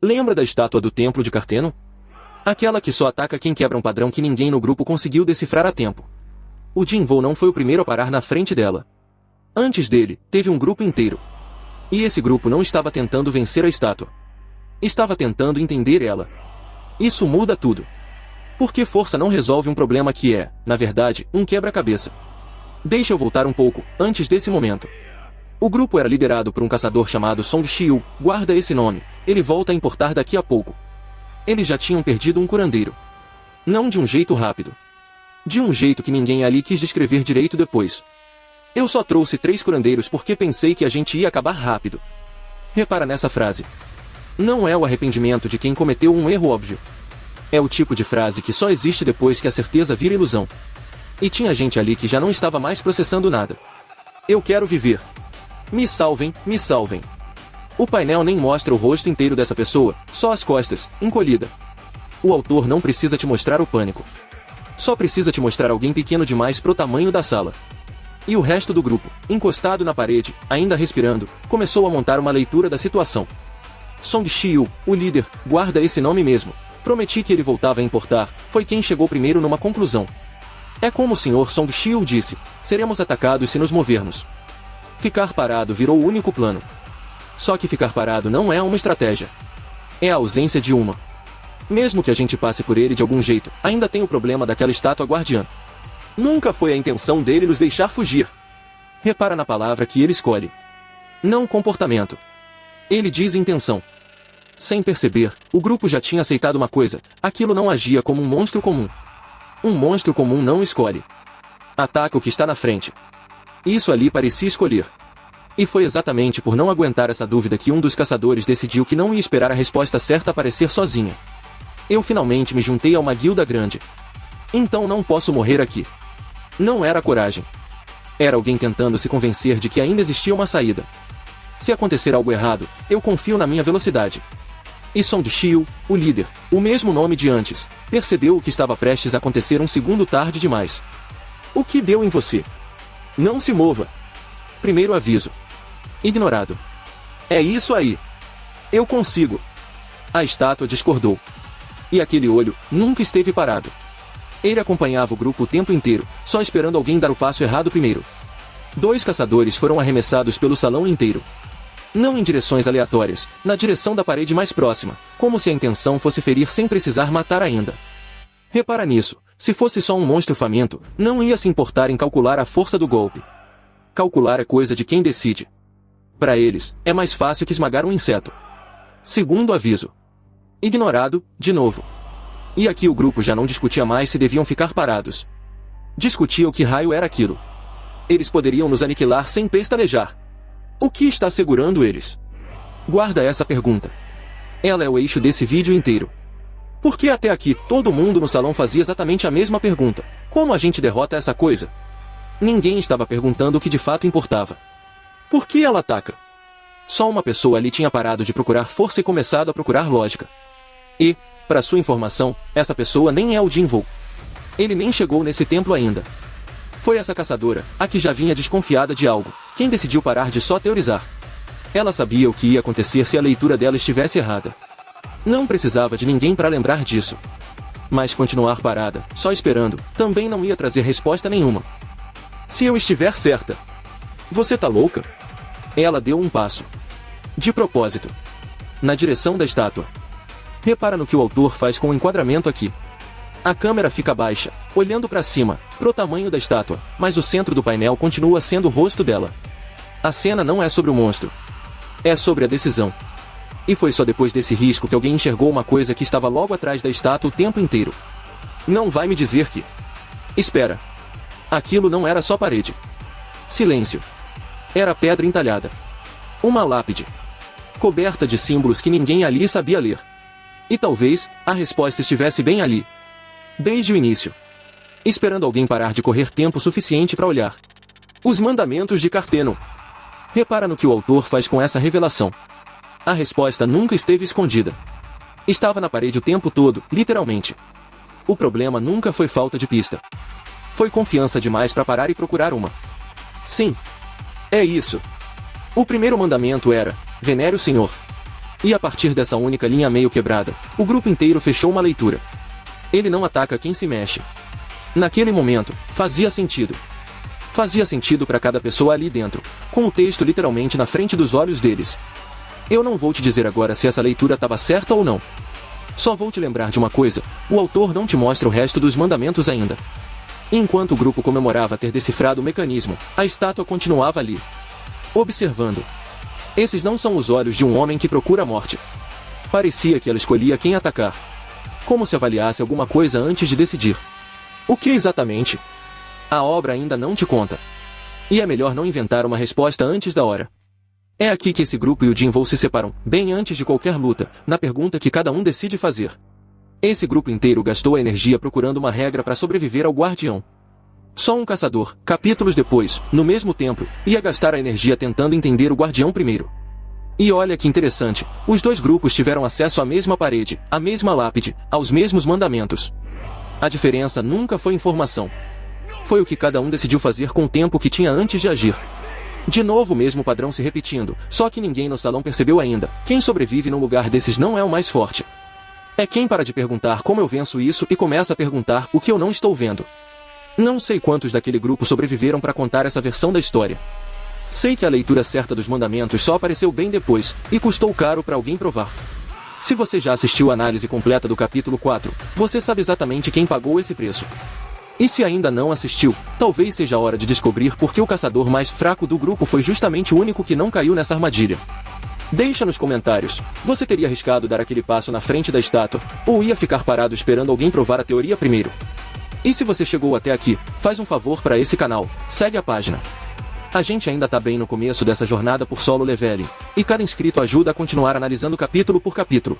Lembra da estátua do Templo de Carteno? Aquela que só ataca quem quebra um padrão que ninguém no grupo conseguiu decifrar a tempo. O Jinvoo não foi o primeiro a parar na frente dela. Antes dele, teve um grupo inteiro. E esse grupo não estava tentando vencer a estátua. Estava tentando entender ela. Isso muda tudo. Porque força não resolve um problema que é, na verdade, um quebra-cabeça. Deixa eu voltar um pouco, antes desse momento. O grupo era liderado por um caçador chamado Song Shiu, guarda esse nome, ele volta a importar daqui a pouco. Eles já tinham perdido um curandeiro. Não de um jeito rápido. De um jeito que ninguém ali quis descrever direito depois. Eu só trouxe 3 curandeiros porque pensei que a gente ia acabar rápido. Repara nessa frase. Não é o arrependimento de quem cometeu um erro óbvio. É o tipo de frase que só existe depois que a certeza vira ilusão. E tinha gente ali que já não estava mais processando nada. Eu quero viver. Me salvem, me salvem. O painel nem mostra o rosto inteiro dessa pessoa, só as costas, encolhida. O autor não precisa te mostrar o pânico. Só precisa te mostrar alguém pequeno demais pro tamanho da sala. E o resto do grupo, encostado na parede, ainda respirando, começou a montar uma leitura da situação. Song Shiu, o líder, guarda esse nome mesmo. Prometi que ele voltava a importar, foi quem chegou primeiro numa conclusão. É como o Sr. Song Shiu disse, seremos atacados se nos movermos. Ficar parado virou o único plano. Só que ficar parado não é uma estratégia. É a ausência de uma. Mesmo que a gente passe por ele de algum jeito, ainda tem o problema daquela estátua guardiã. Nunca foi a intenção dele nos deixar fugir. Repara na palavra que ele escolhe. Não comportamento. Ele diz intenção. Sem perceber, o grupo já tinha aceitado uma coisa, aquilo não agia como um monstro comum. Um monstro comum não escolhe. Ataca o que está na frente. Isso ali parecia escolher. E foi exatamente por não aguentar essa dúvida que um dos caçadores decidiu que não ia esperar a resposta certa aparecer sozinha. Eu finalmente me juntei a uma guilda grande. Então não posso morrer aqui. Não era coragem. Era alguém tentando se convencer de que ainda existia uma saída. Se acontecer algo errado, eu confio na minha velocidade. E Song Shiu, o líder, o mesmo nome de antes, percebeu o que estava prestes a acontecer um segundo tarde demais. O que deu em você? Não se mova. Primeiro aviso. Ignorado. É isso aí. Eu consigo. A estátua discordou. E aquele olho nunca esteve parado. Ele acompanhava o grupo o tempo inteiro, só esperando alguém dar o passo errado primeiro. 2 caçadores foram arremessados pelo salão inteiro. Não em direções aleatórias, na direção da parede mais próxima, como se a intenção fosse ferir sem precisar matar ainda. Repara nisso, se fosse só um monstro faminto, não ia se importar em calcular a força do golpe. Calcular é coisa de quem decide. Para eles, é mais fácil que esmagar um inseto. Segundo aviso. Ignorado, de novo. E aqui o grupo já não discutia mais se deviam ficar parados. Discutia o que raio era aquilo. Eles poderiam nos aniquilar sem pestanejar. O que está segurando eles? Guarda essa pergunta. Ela é o eixo desse vídeo inteiro. Porque até aqui todo mundo no salão fazia exatamente a mesma pergunta. Como a gente derrota essa coisa? Ninguém estava perguntando o que de fato importava. Por que ela ataca? Só uma pessoa ali tinha parado de procurar força e começado a procurar lógica. E, para sua informação, essa pessoa nem é o Jinvoo. Ele nem chegou nesse templo ainda. Foi essa caçadora, a que já vinha desconfiada de algo, quem decidiu parar de só teorizar. Ela sabia o que ia acontecer se a leitura dela estivesse errada. Não precisava de ninguém para lembrar disso. Mas continuar parada, só esperando, também não ia trazer resposta nenhuma. Se eu estiver certa. Você tá louca? Ela deu um passo. De propósito. Na direção da estátua. Repara no que o autor faz com o enquadramento aqui. A câmera fica baixa, olhando para cima, pro tamanho da estátua, mas o centro do painel continua sendo o rosto dela. A cena não é sobre o monstro. É sobre a decisão. E foi só depois desse risco que alguém enxergou uma coisa que estava logo atrás da estátua o tempo inteiro. Não vai me dizer que... Espera. Aquilo não era só parede. Silêncio. Era pedra entalhada. Uma lápide. Coberta de símbolos que ninguém ali sabia ler. E talvez, a resposta estivesse bem ali. Desde o início. Esperando alguém parar de correr tempo suficiente para olhar. Os mandamentos de Carteno. Repara no que o autor faz com essa revelação. A resposta nunca esteve escondida. Estava na parede o tempo todo, literalmente. O problema nunca foi falta de pista. Foi confiança demais para parar e procurar uma. Sim. É isso. O primeiro mandamento era, venere o Senhor. E a partir dessa única linha meio quebrada, o grupo inteiro fechou uma leitura. Ele não ataca quem se mexe. Naquele momento, fazia sentido. Fazia sentido para cada pessoa ali dentro, com o texto literalmente na frente dos olhos deles. Eu não vou te dizer agora se essa leitura estava certa ou não. Só vou te lembrar de uma coisa, o autor não te mostra o resto dos mandamentos ainda. Enquanto o grupo comemorava ter decifrado o mecanismo, a estátua continuava ali, observando. Esses não são os olhos de um homem que procura a morte. Parecia que ela escolhia quem atacar. Como se avaliasse alguma coisa antes de decidir. O que exatamente? A obra ainda não te conta. E é melhor não inventar uma resposta antes da hora. É aqui que esse grupo e o Jinvoo se separam, bem antes de qualquer luta, na pergunta que cada um decide fazer. Esse grupo inteiro gastou a energia procurando uma regra para sobreviver ao guardião. Só um caçador, capítulos depois, no mesmo templo, ia gastar a energia tentando entender o guardião primeiro. E olha que interessante, os dois grupos tiveram acesso à mesma parede, à mesma lápide, aos mesmos mandamentos. A diferença nunca foi informação. Foi o que cada um decidiu fazer com o tempo que tinha antes de agir. De novo o mesmo padrão se repetindo, só que ninguém no salão percebeu ainda. Quem sobrevive num lugar desses não é o mais forte. É quem para de perguntar como eu venço isso e começa a perguntar o que eu não estou vendo. Não sei quantos daquele grupo sobreviveram para contar essa versão da história. Sei que a leitura certa dos mandamentos só apareceu bem depois, e custou caro para alguém provar. Se você já assistiu a análise completa do capítulo 4, você sabe exatamente quem pagou esse preço. E se ainda não assistiu, talvez seja a hora de descobrir por que o caçador mais fraco do grupo foi justamente o único que não caiu nessa armadilha. Deixa nos comentários, você teria arriscado dar aquele passo na frente da estátua, ou ia ficar parado esperando alguém provar a teoria primeiro? E se você chegou até aqui, faz um favor para esse canal, segue a página. A gente ainda tá bem no começo dessa jornada por Solo Leveling, e cada inscrito ajuda a continuar analisando capítulo por capítulo.